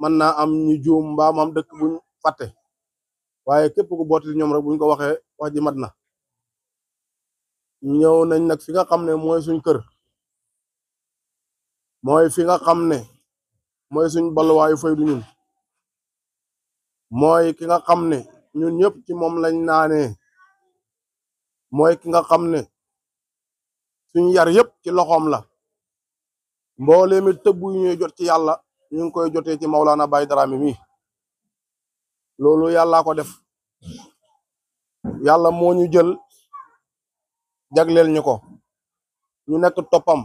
mën naa am ñu juum mbaa am dëkk buñ fàtte waaye képp ku booti ñoom rek buñ ko waxee wax ji mat na. ñëw nañ nag fi nga xam ne mooy suñ kër mooy fi nga xam ne mooy suñ balluwaayu faydu ñun mooy ki nga xam ne ñun ñëpp ci moom lañ naanee mooy ki nga xam ne suñ yar yëpp ci loxoom la mboolee mi tëbb yu ñuy jot ci yàlla ñu ngi koy jotee ci Maulana Baye Dramé mi loolu yàllaa ko def yàlla moo ñu jël jagleel ñu ko ñu nekk toppam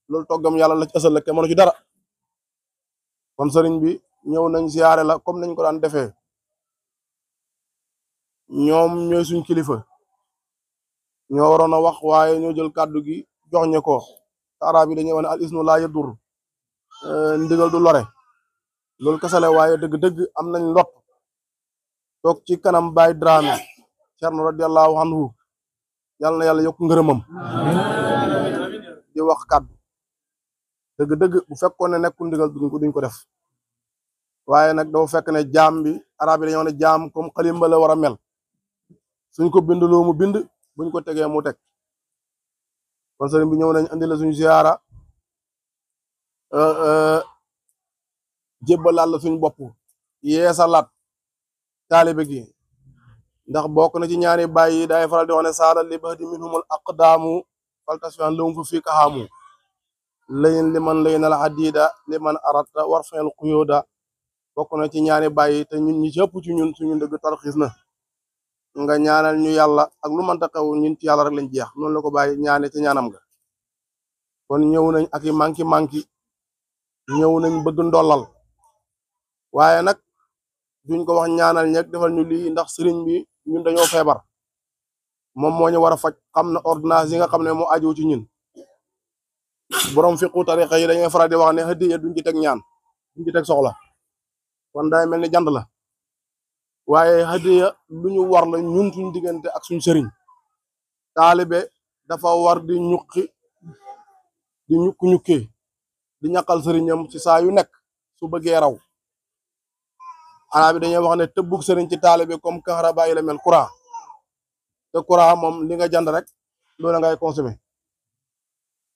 loolu toggam yàlla la ci ësal la ke mënu ci dara kon sëriñ bi ñëw nañ siyaare la comme nañ ko daan defee ñoom ñooy suñ kilifa ñoo waroon a wax waaye ñoo jël kàddu gi jox ñu ko arab yi dañuy wax ne al isnu laa yadur ndigal du lore loolu kasale waaye dëgg-dëgg am nañ lot toog ci kanam Baye Dramé Cerno radiyallahu anhu yàlla na yàlla yokk ngërëmam di wax kàddu dëgg-dëgg bu fekkoon ne nekkul ndigal duñ ko def waaye nag dafa fekk ne jaam bi arab yi dañoo ne jaam comme xalimba la war a mel suñ ko bindloo mu bind buñ ko tegee mu teg kon sëriñ bi ñëw nañ andi la suñu ziyaara jébbalaat la suñ bopp yeesalaat taalibe gi ndax bokk na ci ñaari baay yi daay faral di wax ne saala li bahdi minhumul aqdaamu faltasfian lawum fa fii kaxaamu layin liman layinal hadida liman arata warfel quyuda bokk na ci ñaari baay yi te ñun ñi ci ëpp ci ñun suñu dëgg tarxiis na nga ñaanal ñu yàlla ak lu mënta xew ñun ci yàlla rek lañ jeex noonu la ko bàyyi ñaane ci ñaanam nga kon ñëw nañ ak i manki ñëw nañ bëgg ndollal waaye nag duñ ko wax ñaanal ñek defal ñu lii ndax sëriñ bi ñun dañoo feebar moom moo ñu war a faj xam na ordonnance yi nga xam ne moo aju ci ñun borom fiqu tariqa yi dañuy faral di wax ne hadiya duñ ci teg ñaan duñ ci teg soxla kon day mel ni jand la waaye hadiya lu ñu war la ñun suñ diggante ak suñ sëriñ taalibe dafa war di ñukki di ñukki di ñaqal sëriñam ci saa yu nekk su bëggee raw arab bi dañuy wax ne tëbbug sëriñ ci taalibe comme kahraba yi la mel courant te courant moom li nga jand rek loolu ngay consommer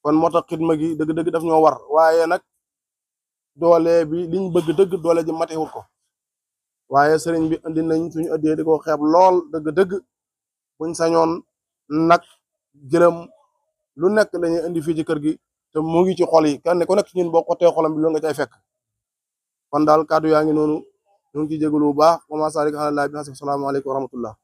kon moo tax xidma gi dëgg-dëgg daf ñoo war waaye nag doole bi liñ bëgg dëgg doole ji matewul ko waaye sëriñ bi andi nañ suñu addee di ko xeeb lool dëgg-dëgg buñ sañoon nag gërëm lu nekk lañuy indi fii ci kër gi te mu ngi ci xol yi kenn ku nekk ci ñun boo xottee xolam bi loolu nga cay fekk kon daal kàddu yaa ngi noonu ñu ngi ciy jégalu bu baax wa maa zaalika alaa llaahi bi aziiz. Assalaamu aleykum wa rahmatullah.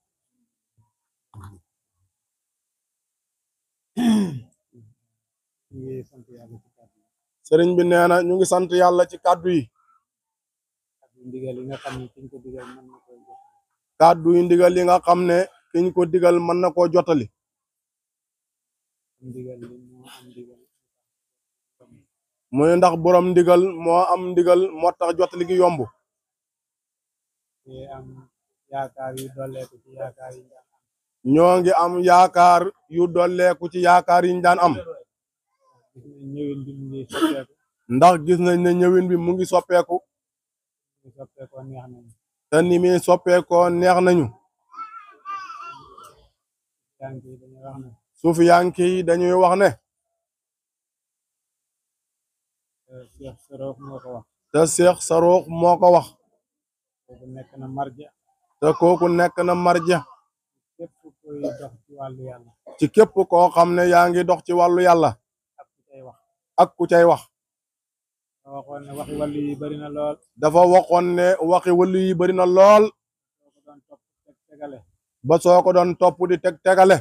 sëriñ bi nee na ñu ngi sant yàlla ci kàddu yi kàddu yi ndigal yi nga xam ne kiñ ko digal mën na koo jottali muy ndax borom ndigal moo am ndigal moo tax jottali gi yomb ñoo ngi am yaakaar yu dolleeku ci yaakaar yiñ daan am ndax gis nañ ne ñëwin bi mu ngi soppeeku te ni muy soppeekoo neex nañu suufiyanke yi dañuy wax ne te Seex Saroox moo ko wax te kooku nekk na marja ci képp koo xam ne yaa ngi dox ci wàllu yàlla ak ku cay wax dafa waxoon ne waxi wàllu yi bari na lool ba soo ko doon topp di tegale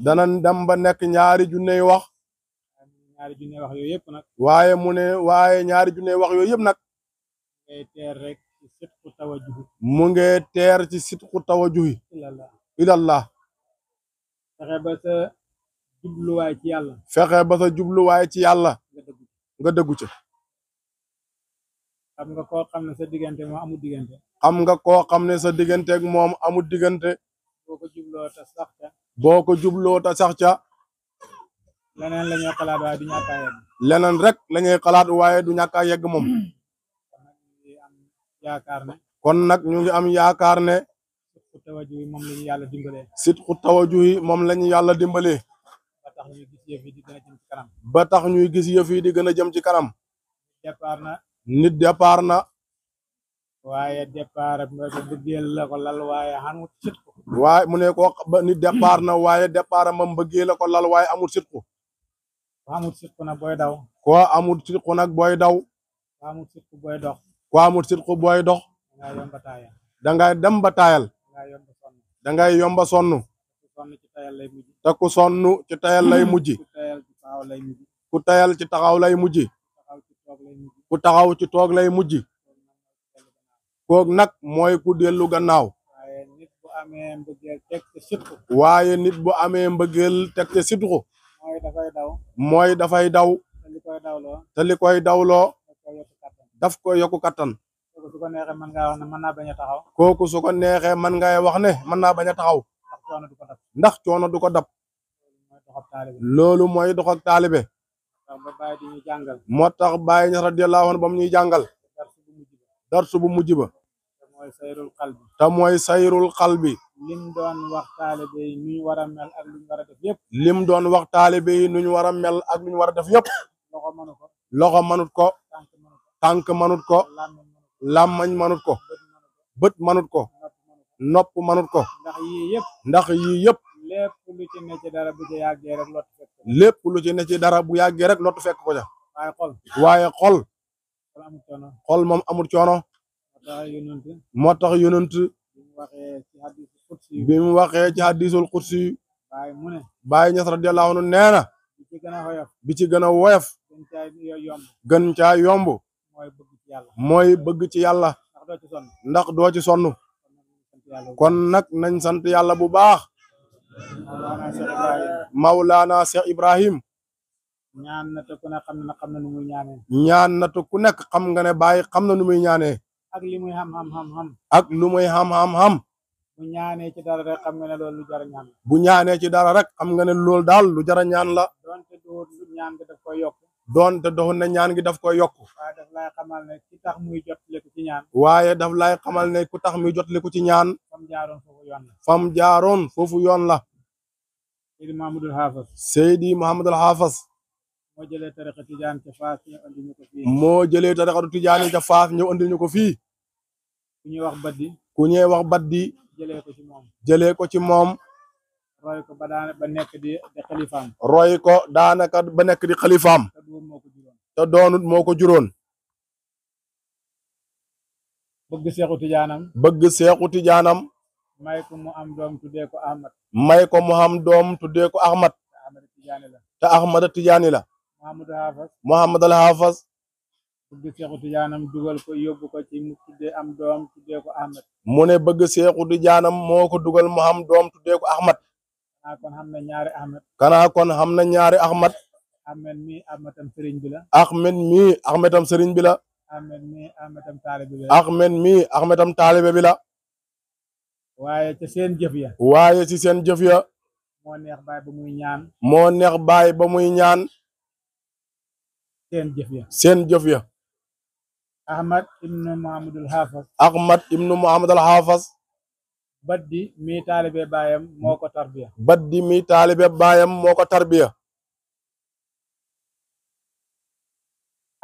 dana dem ba nekk ñaari junney wax waaye mu ne waaye ñaari junney wax yooyu yëpp nag mu ngi teer ci sitku tawajuhi ilallah fexe ba sa jubluwaay ci yàlla nga dëggu ci xam nga koo xam ne sa diggante moom amul diggante xam nga koo xam ne sa diggante ak moom amul diggante boo ko jubloo te sax ca boo ko jubloo te sax ca leneen la ñuy xalaat waaye du ñàkk a yegg. leneen rek la ñuy xalaat waaye du ñàkk a yegg moom. kon nag ñu ngi am yaakaar ne. sidqu tawajuhi moom la ñu yàlla dimbalee. sidqu tawajuhi moom la ñu yàlla dimbalee. ba tax ñuy gis yëf yi di gën a jëm ci kanam. ba tax ñuy gis yëf yi di gën a jëm ci kanam. départ na. nit départ na. waaye départ mbëggeel la ko lal waaye amul sidqu. waaye mu ne ko nit départ na waaye départ ma mbëggeel la ko lal waaye amul sidqu. ko amul sidqu nag booy daw. ko amul sidqu nag booy daw. ko amul sidqu booy dox. ko amul sidqu booy dox. dangay yomba taayal. dangay dem ba taayal. dangay yomba sonn. te ku sonn ci tayal lay mujj. ku tayal ci taxaw lay mujj. ku taxaw ci toog lay mujj. koog nag mooy ku dellu gannaaw. waaye nit bu amee mbëggeel teg ci sidqu. waaye nit bu amee mbëggeel teg ci sidqu. mooy dafay daw. mooy dafay daw. te li koy dawloo. te li koy dawloo. daf koy daf koy yokk kattan. yokku kattan. kooku su ko neexee mën ngaa wax ne mën naa bañ a taxaw. kooku su ko neexee mën ngay wax ne mën naa bañ a taxaw. ndax coono du ko dab. ndax coono du ko dab. loolu mooy dox ak taalibe. ba Baay di ñu jàngal. moo tax Baay Ñas radiyallahu anhu ba mu ñuy jàngal. darsu bu mujj ba. te mooy sayrul qalbi. te mooy sayrul qalbi. lim doon wax taalibe yi nu ñu war a mel ak lu ñu war a def yëpp. lim doon wax taalibe yi nu ñu war a mel ak lu ñu war a def yëpp. loxo mënu ko. loxo mënut ko. tànk mënut ko. làmmañ mënut ko. bët mënut ko. nopp mënut ko. ndax yii yëpp. ndax yii yëpp. lépp lu ci ne ci dara bu ci yàggee rek lottu fekk. lépp lu ci ne ci dara bu yàggee rek lottu fekk ko ca. waaye xol. waaye xol. xol amul coono. xol moom amul coono. moo tax yonent. bi mu waxee ci hadisul qudsi. Baay mu ne. Baay Ñas radiyallahu anhu nee na. bi ci gën a woyof. bi ci gën a woyof. gën caa yomb. gën caa yomb. mooy bëgg ci yàlla. mooy bëgg ci yàlla. ndax doo ci sonn. ndax doo ci sonn. kon nag nañ sant yàlla bu baax. Mawlaana Cheikh Ibrahim. ñaan na te ku ne xam na nu muy ñaanee. ñaan na te ku nekk xam nga ne Baay xam na nu muy ñaanee. ak li muy xam. ak lu muy xam. bu ñaanee ci dara rek xam nga ne loolu lu jar a ñaan la. bu ñaanee ci dara rek xam nga ne loolu daal lu jar a ñaan la. doonte doon ñaan gi daf koy yokk. doonte doxul ne ñaan gi daf koy yokk. waaye daf lay xamal ne ki tax muy jotli ko ci ñaan. waaye daf lay xamal ne ku tax muy jotli ko ci ñaan. fam jaaroon foofu yoon la. Seydi Muhammadul Haafas. Seydi Muhammadul Haafas. moo jëlee tariqa tijaan ca Faas ñëw andil ñu ko fii. moo jëlee tariqatu tijaan ca Faas ñëw andil ñu ko fii. ku ñuy wax baddi. ku ñuy wax baddi. jëlee ko ci moom. jëlee ko ci moom. roy ko ba nekk di xalifaam. roy ko daanaka ba nekk di xalifaam. te doonut moo ko juróon. bëgg seexu tijaanam. bëgg seexu tijaanam. may ko mu am doom tuddee ko Ahmad. may ko mu am doom tuddee ko Ahmad. te Ahmad Tijaani la. Muhammadul Haafas. bëgg seexu tijaanam dugal ko yóbbu ko ci mu tuddee am doom tuddee ko Ahmad. mu ne bëgg seexu tijaanam moo ko dugal mu am doom tuddee ko Ahmad. kanaa kon xam na ñaari Ahmad. kanaa kon xam na ñaari Ahmad. Ahmed mi Ahmadam sëriñ bi la. Ahmed mi Ahmadam sëriñ bi la. Ahmed mi Ahmadam taalibe bi la. Ahmed mi Ahmadam taalibe bi la. waaye ci seen jëf ya. waaye ci seen jëf ya. moo neex baay ba muy ñaan. moo neex baay ba muy ñaan. seen jëf ya. seen jëf ya. Ahmad ibnu Muhammadul Haafas. Ahmad ibnu Muhammadul Haafas. baddi mi taalibe baayam moo ko tarbiya. baddi mi taalibe baayam moo ko tarbiya.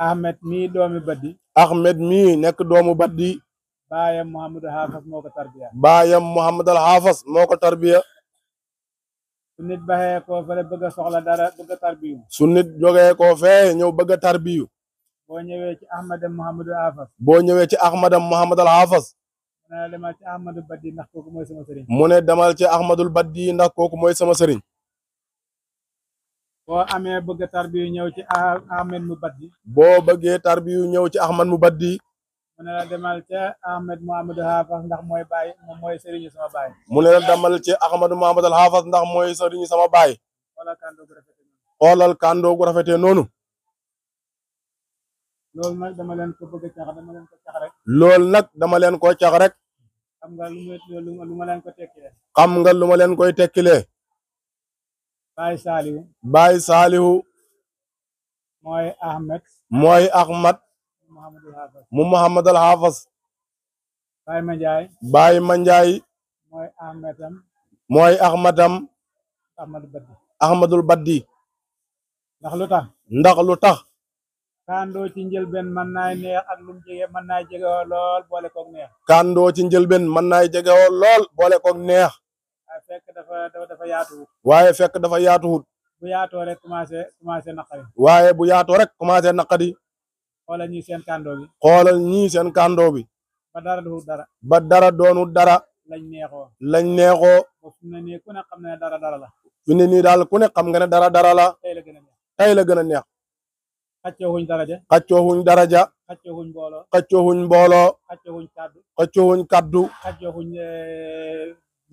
Ahmed mi doomi baddi. Ahmed mi nekk doomu baddi. baayam Muhammadul Haafas moo ko tarbiya. baayam Muhammadul Haafas moo ko tarbiya. su nit baxee koo fële bëgg a soxla dara bëgg a tarbiyu. su nit jógee koo fee ñëw bëgg a tarbiyu. boo ñëwee ci Ahmadam Muhammadul Haafas. boo ñëwee ci Ahmadam Muhammadul Haafas. mu ne demal ci Ahmadul Baddi ndax kooku mooy sama sëriñ. mu ne demal ci Ahmadul Baddi ndax kooku mooy sama sëriñ. boo amee bëgg a tarbiyu ñëw ci Ahmed mu Baddi. boo bëggee tarbiyu ñëw ci Ahmad mu Baddi. mu ne la demal ca Ahmed Muhammadul Haafas ndax mooy baay moom mooy sëriñu sama baay. mu ne la demal ci Ahmad Muhammadul Haafas ndax mooy sëriñu sama baay. xoolal kàndoo gu rafetee noonu. loolu nag dama leen ko bëgg a cax dama leen ko cax rek. loolu nag dama leen ko cax rek. xam nga lu ma leen ko tekkilee. xam nga lu ma leen koy tekkilee. Baye Saliou Baye Salihu mooy Ahmed mooy Ahmad Mouhamadou Haafas mu Muhammad al Haafas Baye Mandiaye Baye Mandiaye mooy Ahmedam mooy Ahmadam Ahmadou Baddi Ahmadul Baddi ndax lu tax kandoo ci njëlbeen mën naay neex ak lum jege mën naay jegewoo lool boole koog neex kandoo ci njëlbeen mën naay jegewoo lool boole koog neex waaye fekk dafa yaatuwut waaye fekk dafa yaatuwut bu yaatoo rek commencé naqari waaye bu yaatoo rek commencé naqadi xoolal ñii seen kandoo bi xoolal ñii seen kandoo bi ba dara duwut dara ba dara doonut dara lañ neexoo ba fi mu ne nii ku ne xam ne dara la fi ne nii daal ku ne xam nga ne dara la tey la gën a neex tey la gën a neex xaccooxuñ daraja xaccooxuñ daraja xaccooxuñ mbooloo xaccooxuñ mbooloo xaccooxuñ kàddu xaccooxuñ kaddu xaccooxuñ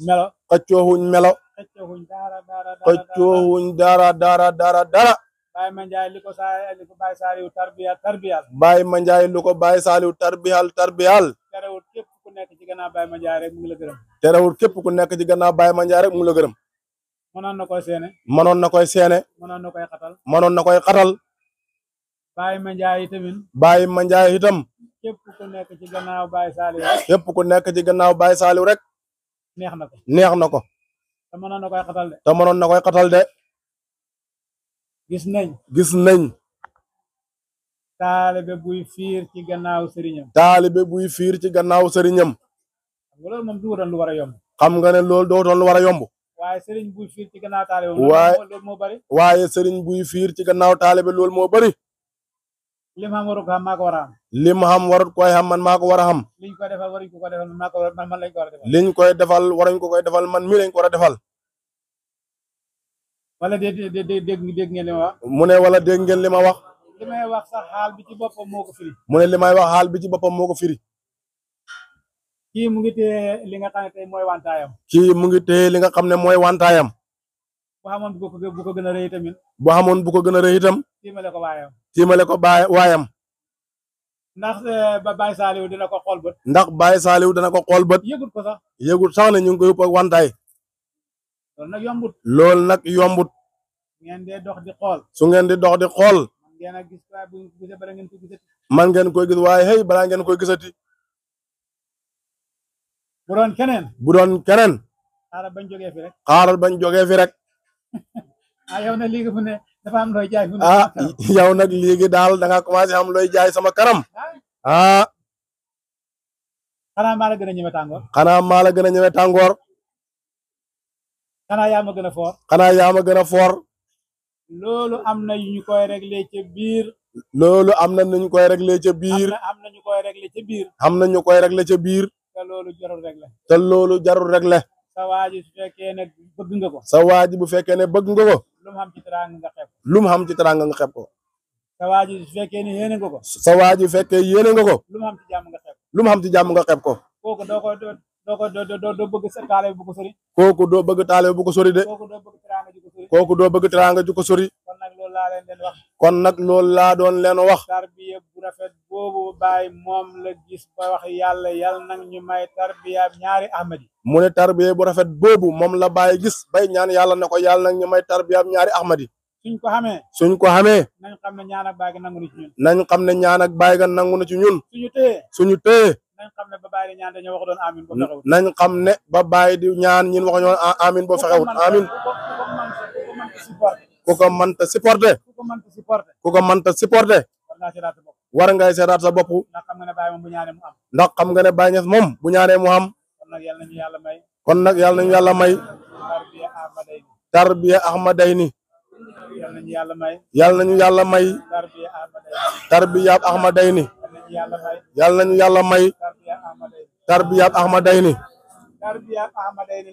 melo xaccooxuñ melo xaccooxuñ dara xaccooxuñ dara Baye Mandiaye li ko Baye Saliou tarbiyal Baye Mandiaye lu ko Baye Saliou tarbiyal terewul képp ku nekk ci gannaaw Baye Mandiaye rek mu ngi la gërëm terewul képp ku nekk ci gannaaw Baye Mandiaye rek mu ngi la gërëm mënoon na koy seene mënoon na koy seene mënoon na koy xatal mënoon na koy xatal Baye Mandiaye tamit Baye Mandiaye itam képp ku nekk ci gannaaw Baye Saliou képp ku nekk ci gannaaw Baye Saliou rek neex na ko te mënoon na koy xatal de te mënoon na koy xatal de gis nañ taalibe buy fiir ci gannaaw sëriñam xam nga loolu moom du doon lu war a yomb xam nga ne loolu doo doon lu war a yomb waaye sëriñ buy fiir ci gannaaw taalibe loolu moo bari waaye sëriñ buy fiir ci gannaaw taalibe loolu moo bari lim xam warut ko xam maa ko war a xam lim xam warut koy xam man maa ko war a xam liñ koy defal waruñ ko defal man lañ ko war a defal liñ koy defal waruñ ko koy defal man mii lañ ko war a defal wala dégg ngeen li ma wax mu ne wala dégg ngeen li ma wax li may wax sax xaal bi ci boppam moo ko firi mu ne li may wax xaal bi ci boppam moo ko firi kii mu ngi téye li nga xam ne tey mooy wantaayam kii mu ngi téye li nga xam ne mooy wantaayam bu xamoon bu ko gën a rëy tamit bu xamoon bu ko gën a rëy itam tiimale ko waayam ndax Baye Saliou dina ko xool bët ndax Baye Saliou dina ko xool bët yëgut sax ne ñu ngi koy yóbbu ak wantaay loolu nag yombut ngeen dee dox di xool su ngeen di dox di xool ngeen a gis waaye bu gisee bala ngeen koy gisati man ngeen koy gis waaye hey balaa ngeen koy gisati bu doon keneen xaaral bañ jógee fi rek yow nag léegi fu ne dafa am looy jaay fu ne yow nag léegi daal da nga commencé am looy jaay sama kanam xanaa maa la gën a ñeme tàngoor xanaa yaa ma gën a foor loolu am na yu ñu koy réglé ca biir am na ñu koy réglé ca biir am na ñu koy réglé ca biir te loolu jarul réglé sa waa ji su fekkee ne bëgg nga ko sa waa ji bu fekkee ne bëgg nga ko lu mu xam ci teraanga nga xeeb lu mu xam ci teraanga nga xeeb ko sa waa ji su fekkee ne yéene nga ko sa waa ji fekkee yéene nga ko lu mu xam ci jàmm nga xeeb lu mu xam ci jàmm nga xeeb ko kooku doo bëgg sa taale bu ko sori kooku doo bëgg taale bu ko sori de kooku doo bëgg teraanga ju ko sori kon nag loolu laa doon leen wax tarbiya bu rafet boobu Baye moom la gis ba wax yàlla nag ñu may tarbiya ñaari Ahmad yi mu ne tarbiya bu rafet boobu moom la Baye gis bay ñaan yàlla ne ko yàlla nag ñu may tarbiya ñaari Ahmad yi suñ ko xamee nañ xam ne ñaan ak Baye ga nangu na ci ñun nañ xam ne ñaan ak Baye ga nangu na ci ñun suñu téye nañ xam ne ba Baye di ñaan dañoo wax doon amin boo fexewut nañ xam ne ba Baye di ñaan ñun wax ñoon amin boo fexewut amin ku ko mënta supporter war ngay seetaat sa bopp ndax xam nga ne Baye moom bu ñaanee mu am ndax xam nga ne Baye Niass moom bu ñaanee mu am kon nag yàlla nañu yàlla may tarbiya ahmadayni yàlla nañu yàlla may tarbiya ahmadayni yàlla nañu yàlla may tarbiya ahmadayni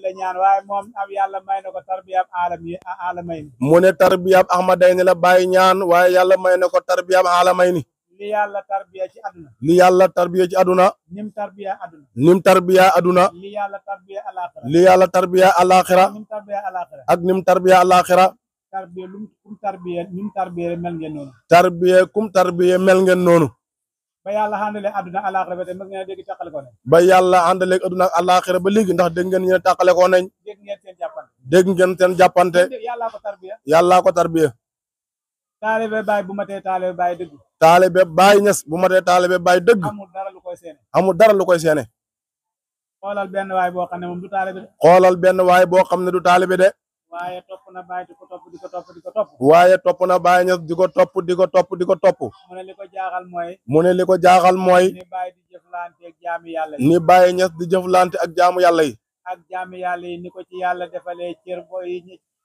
la ñaan waaye moom am yàlla may na ko tarbiya alamayni mu ne tarbiya ahmadayni la Baye ñaan waaye yàlla may na ko tarbiya alamayni li yàlla tarbiya ci àdduna nim tarbiya àdduna li yàlla tarbiya alaxira ak nim tarbiya alaxira tarbiya kum tarbiya mel ngeen noonu kum tarbiya mel ngeen noonu ba yàlla àndale àdduna alaxira ba tey mës ngeen dégg tàqale ko nañ ba yàlla àndale àdduna ak alaxira ba léegi ndax dégg ngeen ñu ne tàqale ko nañ dégg ngeen seen jàppante yàllaa ko tarbiya yàllaa ko tarbiya taalibe baay bu matee taalibe baay dëgg taalibe baay ñes bu matee taalibe baay dëgg amul dara lu koy seene amul dara lu koy seene xoolal benn waay boo xam ne moom du taalibe de xoolal benn waay boo xam ne du taalibe de waaye topp na baay di ko topp di ko topp di ko topp waaye topp na baay ñes di ko topp di ko topp di ko topp mu ne li ko jaaxal mooy mu ne li ko jaaxal mooy ni baay di jëflante ak jaami yàlla yi ni baay ñes di jëflante ak jaamu yàlla yi ak jaami yàlla yi ni ko ci yàlla defalee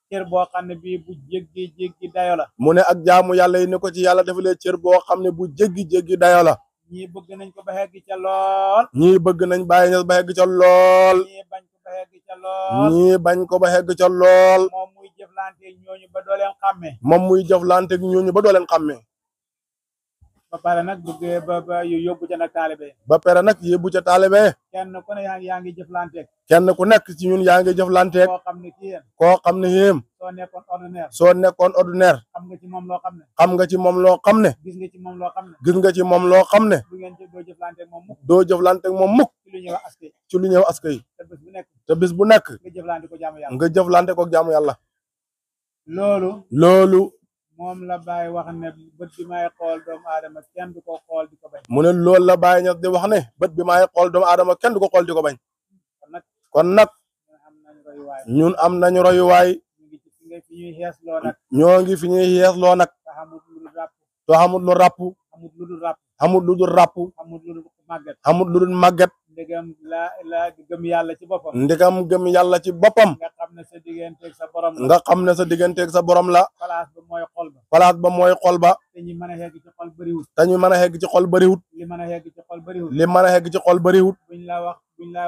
cër boo xam ne bii bu jéggi dayo la mu ne ak jaamu yàlla yi ni ko ci yàlla defalee cër boo xam ne bu jéggi dayo la ñii bëgg nañ ko ba xegg ca lool ñii bëgg nañ baay ñes ba xegg ca lool ñii bañ ko ba xegg ca lool ñii bañ ko ba xegg ca lool moom muy jëflante ak ñooñu ba doo leen xàmmee moom muy jëflante ak ñooñu ba doo leen xàmmee ba pare nag bëgg ba yóbbu ca nag taalibe ba pare nag yóbbu ca taalibe kenn ku ne yaa ngi jëflanteeg kenn ku nekk ci ñun yaa ngi jëflanteeg koo xam ne kii yéen koo xam ne yéem soo nekkoon ordinaire soo nekkoon ordinaire xam nga ci moom loo xam ne xam nga ci moom loo xam ne gis nga ci moom loo xam ne gis nga ci moom loo xam ne du ngeen doo jëflanteeg moom mukk doo jëflanteeg moom mukk ci lu ñuy wax askay ci lu ñëw askay te bés bu nekk te bis bu nekk nga jëflante ko jaamu yàlla nga jëflante ko jaamu yàlla loolu moom la Baye wax ne bët bi may xool doomu aadama kenn du ko xool di ko bañ mu ne loolu la Baye Niass di wax ne bët bi may xool doomu aadama kenn du ko xool di ko bañ kon nag ñun am nañu royuwaay ñoo ngi fi ñuy xeesloo nag to xamut lu ràpp xamut lu dul ràpp xamut lu dul màgget ndegam la gëm yàlla ci boppam ndegam gëm yàlla ci boppam nga xam ne sa digganteeg sa borom la nga xam ne sa digganteeg sa borom la place ba mooy xol ba place ba mooy xol ba te ñi mën a xegg ci xol bëriwut te ñu mën a xegg ci xol bëriwut li mën a xegg ci xol bëriwut li mën a xegg ci xol bëriwut buñ lay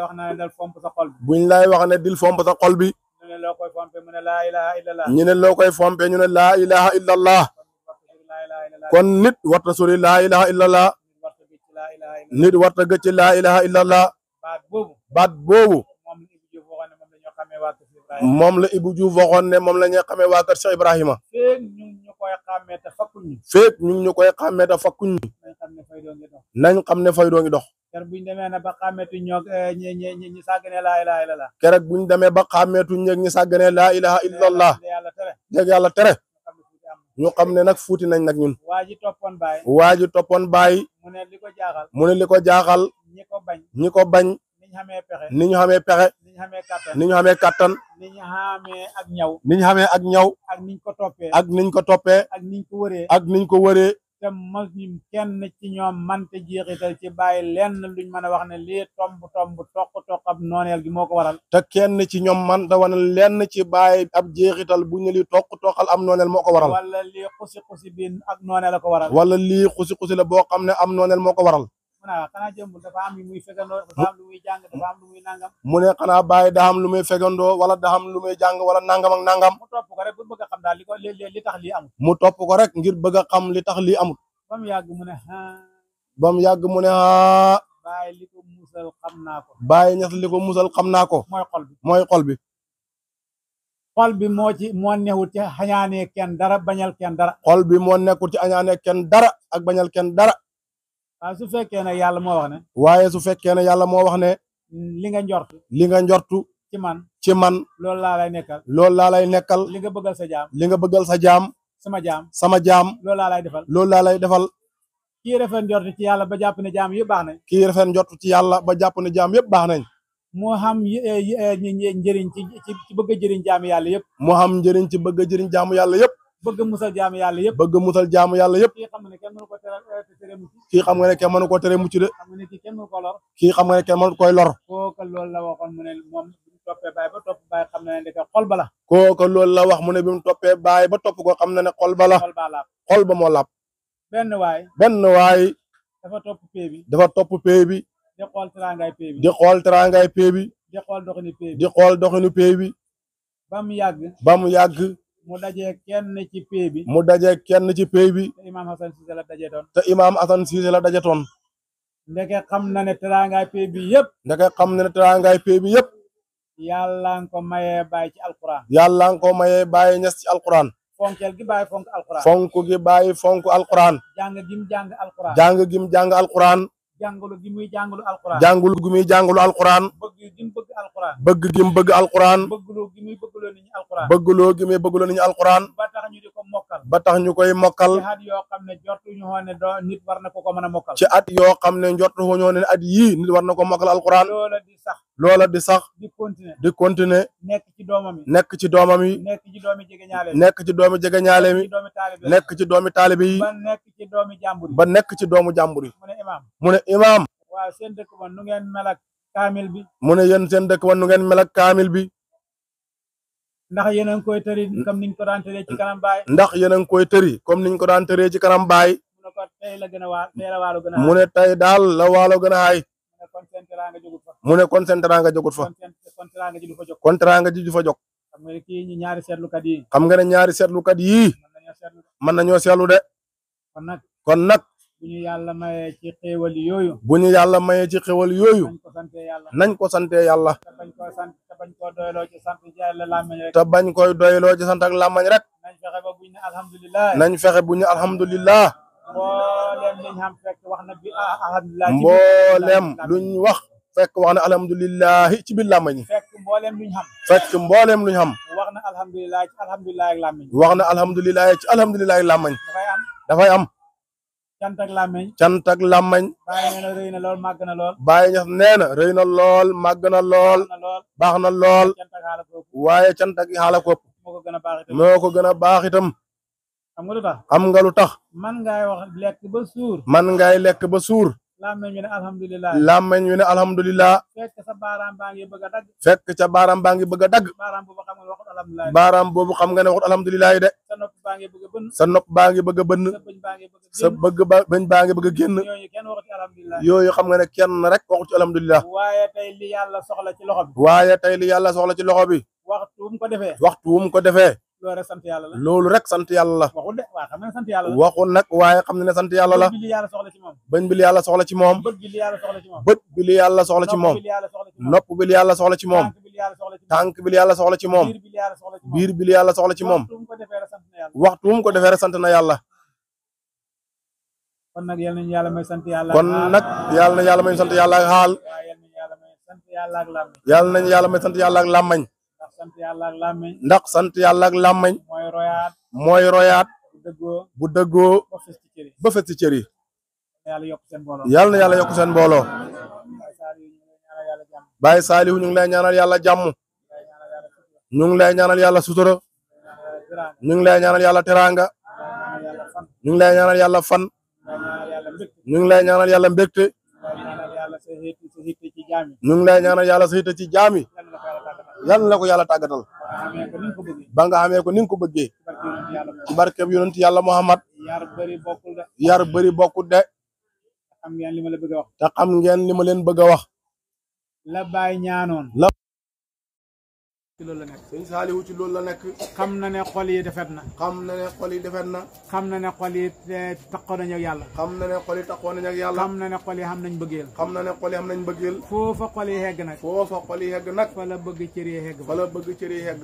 wax naa ne dal fomp sa xol bi buñ lay wax ne dil fomp sa xol bi ñu ne loo koy fompe mu ne laa ilaha illallah ñu ne loo koy fompe ñu ne laa ilaha illallah kon nit warta sori laa ilaha illallah nit warta gëcc laa ilaha illallah baat boobu moom la Ibou Diouf waxoon ne moom la ñuy xamee waa kër Cheikh Ibrahima feek ñu ñu koy xàmmee te fakkuñ ñu feek ñu koy xàmmee te fakkuñ ñu nañ xam ne fay doo ngi dox keroog buñ demee na ba xàmmeetu ñoog ñi sàgganee laa ilaha illallah keroog buñ demee ba xàmmeetu ñeeg ñi sàgganee laa ilaha illallah léeg yàlla tere ñu xam ne nag fuuti nañ nag ñun waa ji toppoon baay mu ne li ko jaaxal mu ne li ko jaaxal ñi ko bañ ni ñu xamee pexe ni ñu xamee kattan ni ñu xamee ak ñaw ni ñu xamee ak ñaw ak niñ ko toppee ak niñ ko toppee ak niñ ko wëree ak niñ ko wëree te mas ñu kenn ci ñoom mante jeexital ci bàyyi lenn luñ mën a wax ne lii tomb toq ab nooneel gi moo ko waral te kenn ci ñoom man da wane lenn ci bàyyi ab jeexital bu ñu li toqal am nooneel moo ko waral wala lii xusi bi ak nooneel la ko waral wala lii xusi la boo xam ne am nooneel moo ko waral mu ne xanaa jëmbul dafa am lu muy fegandoo dafa am lu muy jàng dafa am lu muy nangam mu ne xanaa bàyyi daa am lu muy fegandoo wala daa am lu muy jàng wala nangam ak nangam mu topp ko rek bu bëgg a xam daal li tax lii amut mu topp ko rek ngir bëgg a xam li tax lii amut ba mu yàgg mu ne bàyyi li ko musal xam naa ko bàyyi ñax li ko musal xam naa ko mooy xol bi xol bi moo newul ci xañaanee kenn dara bañal kenn dara xol bi moo nekkul ci añaanee kenn dara ak bañal kenn dara waaye su fekkee ne yàlla moo wax ne waaye su fekkee ne yàlla moo wax ne li nga njortu ci man loolu laa lay nekkal li nga bëggal sa jaam sama jaam loolu laa lay defal kii rafet njort ci yàlla ba jàpp ne jaam yëpp baax nañ kii rafet njort ci yàlla ba jàpp ne jaam yëpp baax nañ moo xam njëriñ ci bëgg a jëriñ jaamu yàlla yëpp moo xam njëriñ ci bëgg a jëriñ jaamu yàlla yëpp bëgg musal jaamu yàlla yëpp kii xam nga ne kenn mënu ko tere mucc de kii xam nga ne kenn mënu koy lor kooka loolu la waxoon mu ne moom bi mu toppee baay ba topp baay xam na ne ndeke xol ba la kooka loolu la wax mu ne bi mu toppee baay ba topp ko xam na ne xol ba la xol ba moo laab benn waay dafa topp pay bi di xool teraangay pay bi di xool teraangay pay bi di xool doxinu pay bi di xool doxinu pay bi ba mu yàgg mu dajee kenn ci pay bi te imaam Hassan Cissé la dajetoon ndeke xam na ne teraangay pay bi yëpp yàlla nga ko mayee bàyyi ci alquran ñes ci alquran fonkeel gi bàyyi fonk alquran fonk gi bàyyi fonk alquran jàng gim jàng alquran jàng gim jàng alquran jàngulu gi muy jàngulu alquran. jàngulu gi muy jàngulu alquran. bëgg gi mu bëgg alquran. bëgg gi mu bëgg alquran. bëggloo gi muy bëggloo nit ñi alquran. bëggloo gi muy bëggloo nit ñi alquran. ba tax ñu di ko mokkal. ba tax ñu koy mokkal. ci at yoo xam ne jortuñu woon ne nit war na ko mën a mokkal. ci at yoo xam ne njortuñu woon ne at yii nit war na ko mokkal alquran. loola di sax. di continuer. nekk ci doomam yi. nekk ci doomam yi. nekk ci doomi jegeñaale mi. nekk ci doomi jegeñaale mi. nekk ci doomi taalibe yi. ba nekk ci doomi jàmbur yi. ba nekk ci doomu jàmbur yi. mu ne imaam. waaw seen dëkk ba nu ngeen mel ak kaamil bi. mu ne yéen seen dëkk ba nu ngeen mel ak kaamil bi. ndax yéen a ngi koy tëri comme niñ ko daan tëree ci kanam baay. ndax yéen a ngi koy tëri comme niñ ko daan tëree ci kanam baay. mu ne ko tey la gën a waa tey la waalo gën a mu ne tey daal la waalo gën a xaay. kon seen teraanga jógut fa. mu ne kon seen teraanga jógut fa. kon teraanga ji du fa jóg. kon teraanga ji du fa jóg. xam nga ne kii ñi ñaari seetlukat yi. xam nga ne ñaari seetlukat yii. mën nañoo seetlu de. kon nag. bu ñu yàlla mayee ci xéewal yooyu. bu ñu yàlla mayee ci xéewal yooyu. nañ ko sante yàlla. te bañ koo sant te bañ koo doyloo ci sant yàlla làmmañ rek. te bañ koy doyloo ci sant ak làmmañ rek. nañ fexe ba buñ ne alhamdulilah. nañ fexe bu ñu alhamdulilah. mboolem luñ xam fekk wax na bi alhamdulilah. mboolem luñ wax fekk wax na alhamdulilah ci biir làmmañ yi. fekk mboolem luñ xam. fekk mboolem luñ xam. wax na alhamdulilah ci alhamdulilah ak làmmañ. wax na alhamdulilah ci alhamdulilah ak làmmañ. dafay am. cant ak làmmañ. cant ak làmmañ. Baay nee na rëy na lool màgg na lool. Baay ñax nee na rëy na lool màgg na lool. baax na lool. waaye cant ak xaala ko moo ko gën a baax itam. moo ko gën a baax itam. xam nga lu tax. xam nga lu tax. man ngay wax lekk ba suur. man ngay lekk ba suur. làmmañ wi ne alhamdulilah. làmmañ wi ne alhamdulilah. fekk sa baaraam baa ngi bëgg a dagg. fekk ca baaraam baa ngi bëgg a dagg. baaraam boobu xam nga ne waxut alhamdulilah. baaraam boobu xam nga ne waxut alhamdulilah de. sa nopp baa ngi bëgg a bënn. sa nopp baa ngi bëgg a bënn. sa bëñ baa ngi bëgg a génn. yooyu kenn waxut ci alhamdulilah. yooyu xam nga ne kenn rek waxut ci alhamdulilah. waaye tey li yàlla soxla ci loxo bi. waaye tey li yàlla soxla ci loxo bi. waxtu wu mu ko defee. waxtu wu mu ko defee. loolu rek sant yàlla la. loolu rek sant yàlla la. waxul de waaye xam na ne sant yàlla la. waxul nag waaye xam na ne sant yàlla la. bët bi li yàlla soxla ci moom. bëñ bi li yàlla soxla ci moom. bët bi li yàlla soxla ci moom. bët bi li yàlla soxla ci moom. nopp bi li yàlla soxla ci moom. tànk bi li yàlla soxla ci moom. biir bi li yàlla soxla ci moom. waxtu wu mu ko defee rek sant na yàlla. kon nag yal nañu yàlla may sant yàlla. kon nag yàlla na yàlla may sant yàlla ak xaal. yàlla nañu yàlla may sant yàlla ak làmmañ. ndax sant yàlla ak làmmañ. mooy royaat. bu dëggoo. ba fes ci cër yi. yàlla na yàlla yokk seen mbooloo. Baay Saalihu ñu ngi lay ñaanal yàlla jàmm. ñu ngi lay ñaanal yàlla sutura. ñu ngi lay ñaanal yàlla teraanga. ñu ngi lay ñaanal yàlla fan. ñu ngi lay ñaanal yàlla mbégte. ñu ngi lay ñaanal yàlla sa hitte ci jaami. yal na ko yàlla tàggatal. ba nga xamee ko ni nga ko bëggee. ci barkeb yonent yàlla Muhammad. yar bëri bokkul de. xam ngeen li ma la bëgg a wax. te xam ngeen li ma leen bëgg a wax. la Baay ñaanoon. ci loolu la nekk. sëñ Saalihu ci loolu la nekk. xam na ne xol yi defet na. xam na ne xol yi defet na. xam na ne xol yi taxaw nañu ak yàlla. xam na ne xol yi taxaw nañu ak yàlla. xam na ne xol yi xam nañ bëggeel. xam na ne xol yi xam nañ bëggeel. foofa xol yi hegg nag. foofa xol yi hegg nag. fa la bëgg cër yi hegg. fa la bëgg cër yi hegg.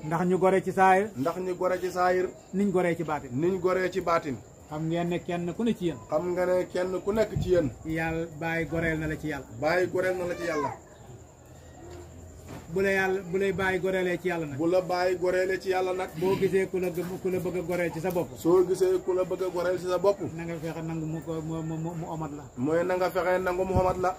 ndax ñu gore ci saayir. ndax ñu gore ci saayir. niñ goree ci baatin. niñ goree ci baatin. xam ngeen ne kenn ku ne ci yéen. xam nga ne kenn ku nekk ci yéen. yàlla bàyyi goreel na la ci yàlla. bàyyi goreel na la ci yàlla. bu lay bàyyi goreelee ci yàlla nag. bu la bàyyi goreelee ci yàlla nag. boo gisee ku la bëgg a goreel ci sa bopp. soo gisee ku la bëgg a goreel ci sa bopp. na nga fexe nangu mu omat la. mooy na nga fexe nangu mu omat la.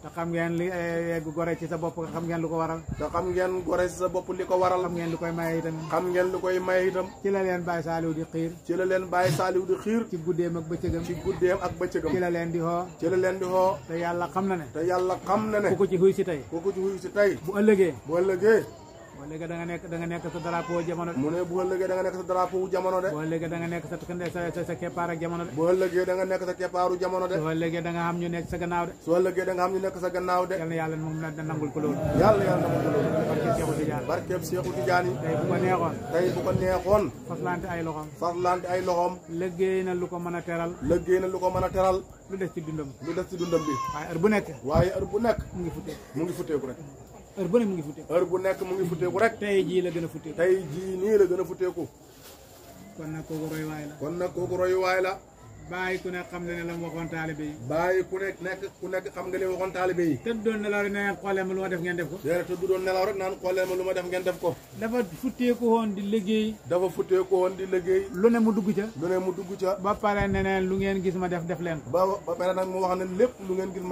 te xam ngeen li yegg gore ci sa bopp xam ngeen lu ko waral. te xam ngeen gore ci sa bopp li ko waral. xam ngeen lu koy maye itam. xam ngeen lu koy maye itam. ci la leen Baay Saaliw di xiir. ci la leen Baay Saaliw di xiir. ci guddeem ak bëccëgam. ci guddeem ak bëccëgam. ci la leen di xoo. ci la leen di xoo. te yàlla xam na ne. te yàlla xam na ne. ku ko ci xuy si tey. ku ko ci xuy si tey. bu ëllëgee. bu ëllëgee. bu ëllëgee da nga nekk sa drapeau jamono de. mu ne bu ëllëgee da nga nekk sa drapeau jamono de. bu ëllëgee da nga nekk sa keppaar ak jamono de. bu ëllëgee da nga nekk sa keppaaru jamono de. bu ëllëgee da nga xam ñu nekk sa gannaaw de. su ëllëgee da nga xam ñu nekk sa gannaaw de. yal na yàlla moom na nangul ko loolu. yàlla nangul ko loolu. barkeb Seexu Tijaan. barkeb Seexu Tijaan yi. tey bu ko neexoon. tey bu ko neexoon. faslante ay loxoom. faslante ay loxoom. liggéey na lu ko mën a teral. liggéey na lu ko mën a teral. lu des ci dundam. lu des ci dundam bi. waaye heure bu nekk. waaye heure bu nekk. mu ngi futteeku rek. heure bu ne mu ngi futteeku. heure bu nekk mu ngi futteeku rek. tey jii la gën a futteeku. tey jii nii la gën a futteeku. kon nag kooku roy waay la. kon nag kooku roy waay la. bàyyi ku nekk xam nga ne la mu waxoon taalibe yi bàyyi ku nekk xam nga li waxoon taalibe yi te doon nelaw rek ne ngeen xoolee ma lu ma def ngeen def ko déedéet te du doon nelaw rek naan xoolee ma lu ma def ngeen def ko dafa futteeku woon di liggéey lu ne mu dugg ca ba pare ne neen lu ngeen gis ma def leen ko ba pare nag mu wax ne lépp lu ngeen gis